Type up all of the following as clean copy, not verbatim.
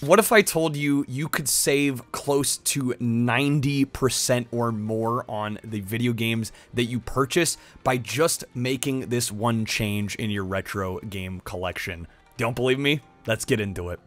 What if I told you you could save close to 90% or more on the video games that you purchase by just making this one change in your retro game collection? Don't believe me? Let's get into it.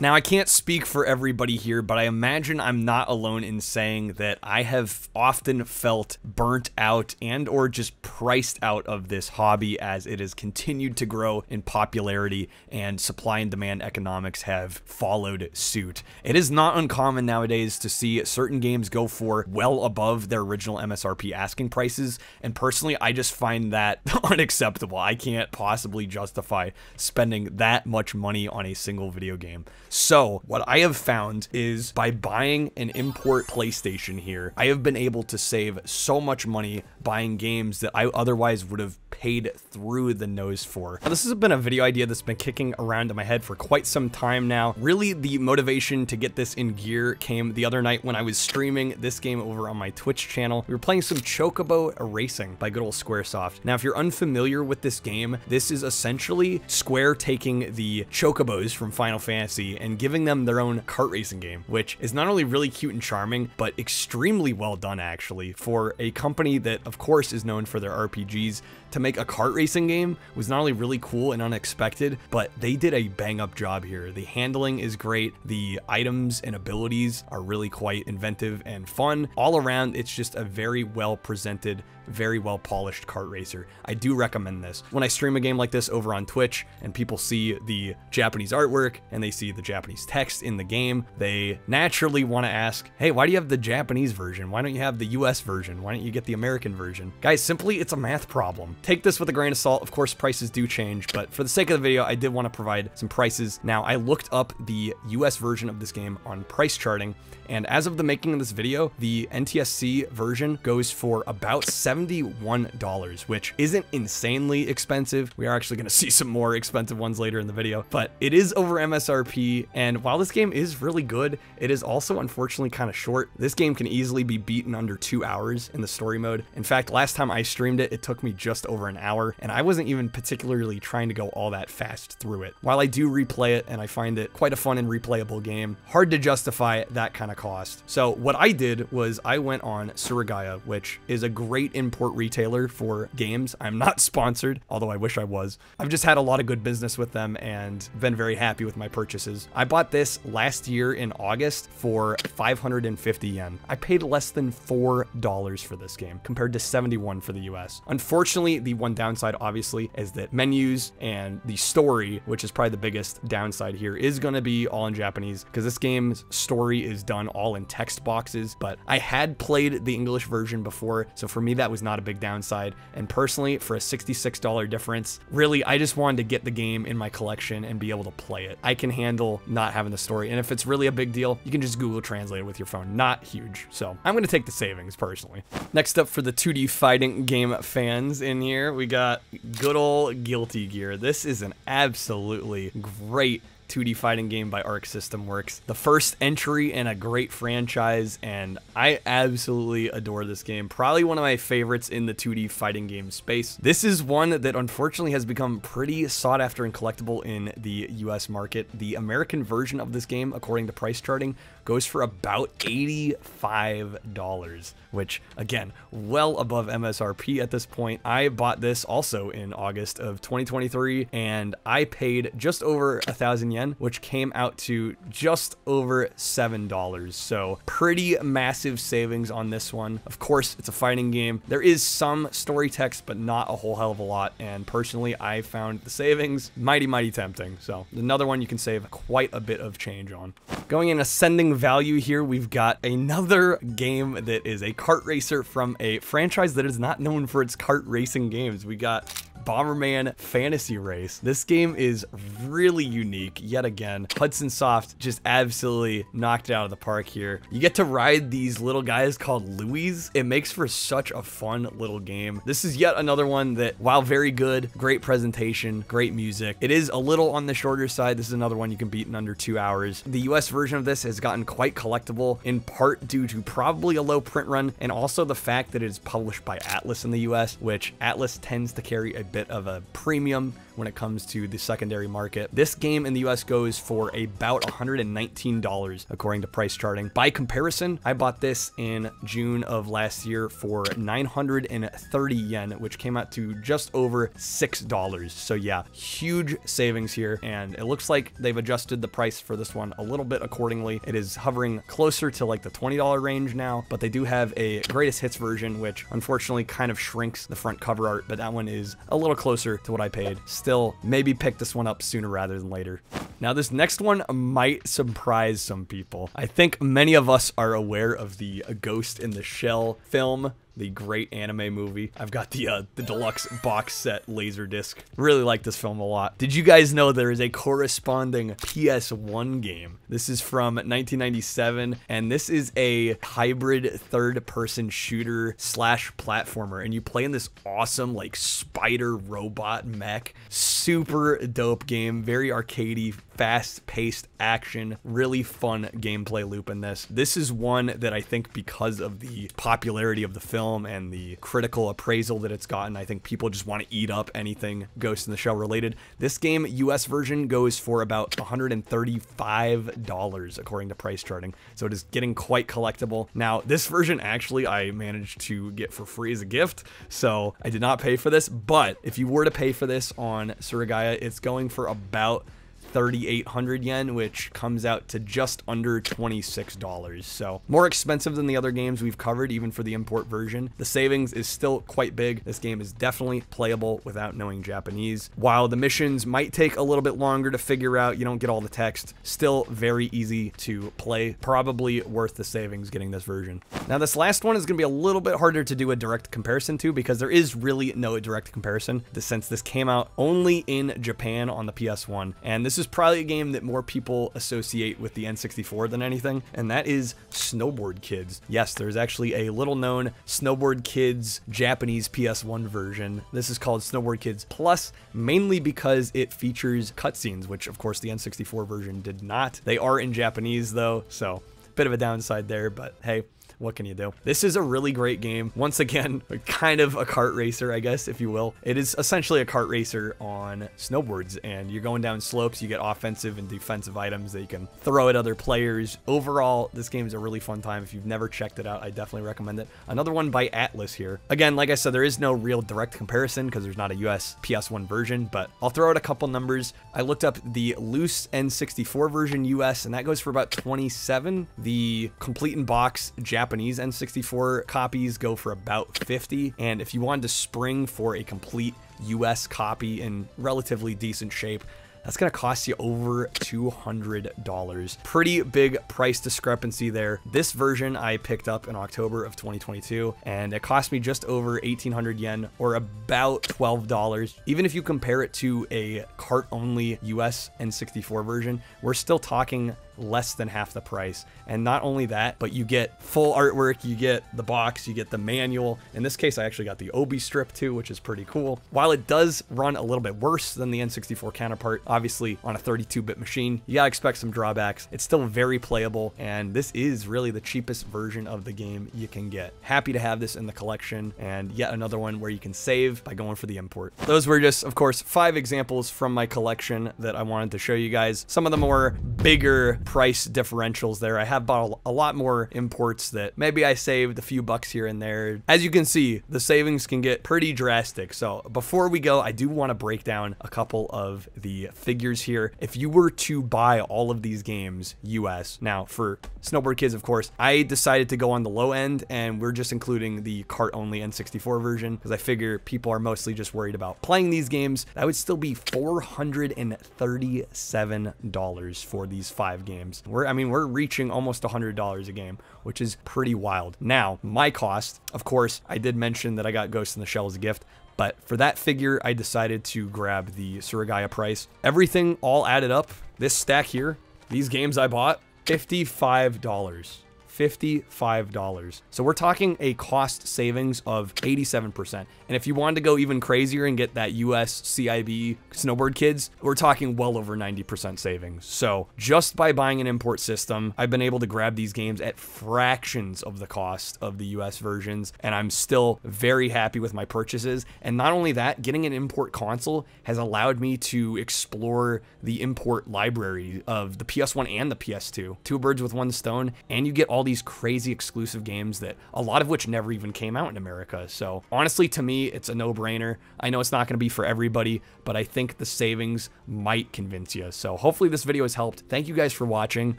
Now, I can't speak for everybody here, but I imagine I'm not alone in saying that I have often felt burnt out and or just priced out of this hobby as it has continued to grow in popularity and supply and demand economics have followed suit. It is not uncommon nowadays to see certain games go for well above their original MSRP asking prices, and personally, I just find that unacceptable. I can't possibly justify spending that much money on a single video game. So what I have found is by buying an import PlayStation here, I have been able to save so much money buying games that I otherwise would have paid through the nose for. Now, this has been a video idea that's been kicking around in my head for quite some time now. Really, the motivation to get this in gear came the other night when I was streaming this game over on my Twitch channel. We were playing some Chocobo Racing by good old Squaresoft. Now, if you're unfamiliar with this game, this is essentially Square taking the Chocobos from Final Fantasy and giving them their own kart racing game, which is not only really cute and charming, but extremely well done actually. For a company that of course is known for their RPGs, to make a kart racing game was not only really cool and unexpected, but they did a bang up job here. The handling is great, the items and abilities are really quite inventive and fun. All around, it's just a very well presented, very well polished kart racer. I do recommend this. When I stream a game like this over on Twitch and people see the Japanese artwork and they see the Japanese text in the game, they naturally want to ask, hey, why do you have the Japanese version? Why don't you have the US version? Why don't you get the American version? Guys, simply, it's a math problem. Take this with a grain of salt. Of course, prices do change, but for the sake of the video, I did want to provide some prices. Now, I looked up the US version of this game on price charting, and as of the making of this video, the NTSC version goes for about $71, which isn't insanely expensive. We are actually going to see some more expensive ones later in the video, but it is over MSRP, and while this game is really good, it is also unfortunately kind of short. This game can easily be beaten under 2 hours in the story mode. In fact, last time I streamed it, it took me just over an hour, and I wasn't even particularly trying to go all that fast through it. While I do replay it, and I find it quite a fun and replayable game, hard to justify that kind of cost. So what I did was I went on Surigaya, which is a great import retailer for games. I'm not sponsored, although I wish I was. I've just had a lot of good business with them and been very happy with my purchases. I bought this last year in August for 550 yen. I paid less than $4 for this game compared to 71 for the US. Unfortunately, the one downside obviously is that menus and the story, which is probably the biggest downside here, is going to be all in Japanese because this game's story is done all in text boxes, but I had played the English version before, so for me that was not a big downside. And personally, for a $66 difference, really I just wanted to get the game in my collection and be able to play it. I can handle not having the story, and if it's really a big deal, you can just Google Translate it with your phone. Not huge, so I'm going to take the savings personally. Next up, for the 2D fighting game fans in here, we got good old Guilty Gear. This is an absolutely great 2D fighting game by Arc System Works. The first entry in a great franchise, and I absolutely adore this game. Probably one of my favorites in the 2D fighting game space. This is one that unfortunately has become pretty sought after and collectible in the US market. The American version of this game, according to price charting, goes for about $85, which again, well above MSRP at this point. I bought this also in August of 2023, and I paid just over 1,000 yen, which came out to just over $7. So pretty massive savings on this one. Of course, it's a fighting game. There is some story text, but not a whole hell of a lot. And personally, I found the savings mighty, mighty tempting. So another one you can save quite a bit of change on. Going in ascending value here, we've got another game that is a kart racer from a franchise that is not known for its kart racing games. We got Bomberman Fantasy Race. This game is really unique yet again. Hudson Soft just absolutely knocked it out of the park here. You get to ride these little guys called Louis. It makes for such a fun little game. This is yet another one that, while very good, great presentation, great music, it is a little on the shorter side. This is another one you can beat in under 2 hours. The US version of this has gotten quite collectible, in part due to probably a low print run and also the fact that it is published by Atlas in the US, which Atlas tends to carry a bit bit of a premium when it comes to the secondary market. This game in the US goes for about $119 according to price charting. By comparison, I bought this in June of last year for 930 yen, which came out to just over $6. So yeah, huge savings here, and it looks like they've adjusted the price for this one a little bit accordingly. It is hovering closer to like the $20 range now, but they do have a greatest hits version, which unfortunately kind of shrinks the front cover art, but that one is a little closer to what I paid. Still, maybe pick this one up sooner rather than later. Now, this next one might surprise some people. I think many of us are aware of the Ghost in the Shell film, the great anime movie. I've got the deluxe box set Laserdisc. Really like this film a lot. Did you guys know there is a corresponding PS1 game? This is from 1997, and this is a hybrid third-person shooter slash platformer, and you play in this awesome like spider robot mech. Super dope game, very arcadey, fast-paced action, really fun gameplay loop in this. This is one that I think, because of the popularity of the film and the critical appraisal that it's gotten, I think people just want to eat up anything Ghost in the Shell related. This game, US version, goes for about $135 according to price charting, so it is getting quite collectible. Now, this version actually I managed to get for free as a gift, so I did not pay for this, but if you were to pay for this on Surigaya, it's going for about 3,800 yen, which comes out to just under $26. So more expensive than the other games we've covered, even for the import version. The savings is still quite big. This game is definitely playable without knowing Japanese. While the missions might take a little bit longer to figure out, you don't get all the text, still very easy to play. Probably worth the savings getting this version. Now, this last one is going to be a little bit harder to do a direct comparison to, because there is really no direct comparison, since this came out only in Japan on the PS1, and this is probably a game that more people associate with the N64 than anything, and that is Snowboard Kids. Yes, there's actually a little known Snowboard Kids Japanese PS1 version. This is called Snowboard Kids Plus, mainly because it features cutscenes, which of course the N64 version did not. They are in Japanese though, so bit of a downside there, but hey, what can you do? This is a really great game. Once again, kind of a kart racer, I guess, if you will. It is essentially a kart racer on snowboards, and you're going down slopes. You get offensive and defensive items that you can throw at other players. Overall, this game is a really fun time. If you've never checked it out, I definitely recommend it. Another one by Atlas here. Again, like I said, there is no real direct comparison because there's not a US PS1 version, but I'll throw out a couple numbers. I looked up the loose N64 version US, and that goes for about $27. The complete in box Japanese N64 copies go for about $50, and if you wanted to spring for a complete US copy in relatively decent shape, that's going to cost you over $200. Pretty big price discrepancy there. This version I picked up in October of 2022, and it cost me just over 1,800 yen, or about $12. Even if you compare it to a cart-only US N64 version, we're still talking less than half the price. And not only that, but you get full artwork, you get the box, you get the manual. In this case, I actually got the Obi strip too, which is pretty cool. While it does run a little bit worse than the N64 counterpart, obviously on a 32-bit machine, you gotta expect some drawbacks. It's still very playable, and this is really the cheapest version of the game you can get. Happy to have this in the collection, and yet another one where you can save by going for the import. Those were just, of course, 5 examples from my collection that I wanted to show you guys. Some of the more bigger price differentials there. I have bought a lot more imports that maybe I saved a few bucks here and there. As you can see, the savings can get pretty drastic. So before we go, I do want to break down a couple of the figures here. If you were to buy all of these games US, now for Snowboard Kids, of course, I decided to go on the low end, and we're just including the cart only N64 version because I figure people are mostly just worried about playing these games. That would still be $437 for these 5 games. We're reaching almost $100 a game, which is pretty wild. Now, my cost, of course, I did mention that I got Ghost in the Shell as a gift, but for that figure, I decided to grab the Surigaya price. Everything all added up, this stack here, these games I bought, $55. $55. So we're talking a cost savings of 87%. And if you wanted to go even crazier and get that US CIB Snowboard Kids, we're talking well over 90% savings. So just by buying an import system, I've been able to grab these games at fractions of the cost of the US versions, and I'm still very happy with my purchases. And not only that, getting an import console has allowed me to explore the import library of the PS1 and the PS2. Two birds with one stone, and you get all these crazy exclusive games that a lot of which never even came out in America. So honestly, to me, it's a no-brainer. I know it's not going to be for everybody, but I think the savings might convince you. So hopefully this video has helped. Thank you guys for watching.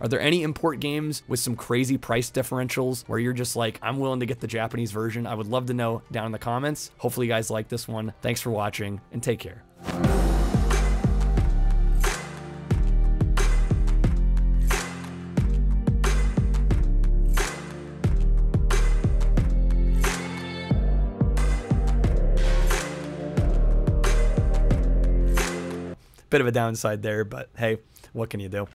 Are there any import games with some crazy price differentials where you're just like, I'm willing to get the Japanese version? I would love to know down in the comments. Hopefully you guys like this one. Thanks for watching, and take care. Bit of a downside there, but hey, what can you do?